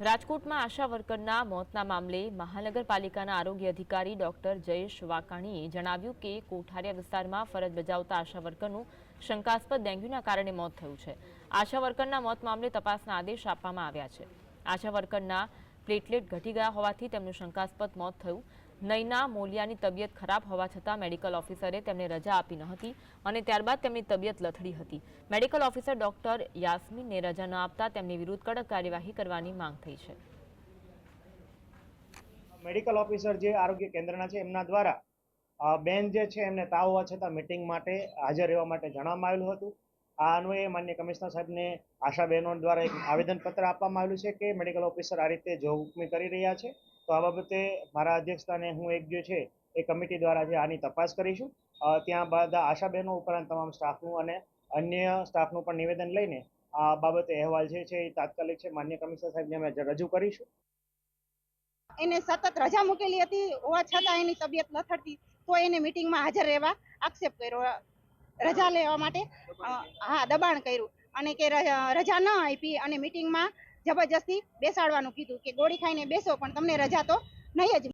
રાજકોટમાં આશા વર્કરના મોતના મામલે મહાનગરપાલિકાના આરોગ્ય અધિકારી ડોક્ટર જયેશ વાકાણીએ જણાવ્યું કે કોઠારિયા વિસ્તારમાં ફરજ બજાવતા આશા વર્કરનું શંકાસ્પદ ડેન્ગ્યુના કારણે મોત થયું છે। આશા વર્કરના મોત મામલે તપાસના આદેશ આપવામાં આવ્યા છે। આશા વર્કરના પ્લેટલેટ ઘટી ગયા હોવાથી તેમનું શંકાસ્પદ મોત થયું। નયના મોલિયાની તબિયત ખરાબ હોવા છતાં મેડિકલ ઓફિસરે તેમને રજા આપી ન હતી અને ત્યારબાદ તેમની તબિયત લથડી હતી। મેડિકલ ઓફિસર ડોક્ટર યાસ્મીનને રજા ન આપતા તેમની વિરુદ્ધ કડક કાર્યવાહી કરવાની માંગ થઈ છે। મેડિકલ ઓફિસર જે આરોગ્ય કેન્દ્રના છે એમના દ્વારા બેન જે છે એમને તાવ હોવા છતાં મીટિંગ માટે હાજર રહેવા માટે જણાવવામાં આવેલું હતું। આ અન્વયે માન્ય કમિશનર સાહેબને આશા બહેનો દ્વારા એક આવેદનપત્ર આપવામાં આવેલું છે કે મેડિકલ ઓફિસર આ રીતે જોહુકમી કરી રહ્યા છે। તો આ બાબતે મારા અધ્યક્ષસ્થાને હું એક જે છે એ કમિટી દ્વારા જે આની તપાસ કરીશું। ત્યારબાદ આશા બહેનો ઉપરાંત તમામ સ્ટાફનું અને અન્ય સ્ટાફનું પણ નિવેદન લઈને આ બાબતે અહેવાલ જે છે એ તાત્કાલિક છે માન્ય કમિશનર સાહેબને અમે રજૂ કરીશું। એને સતત રજા મૂકેલી હતી હોવા છતાં એની તબિયત લથડતી તો એને મીટિંગમાં હાજર રહેવા આક્ષેપ કર્યો, રજા લેવા માટે દબાણ કર્યું અને કે રજા ન આપી અને મીટિંગમાં જબરજસ્તી બેસાડવાનું કીધું કે ગોળી ખાઈને બેસો પણ તમને રજા તો નહીં જ।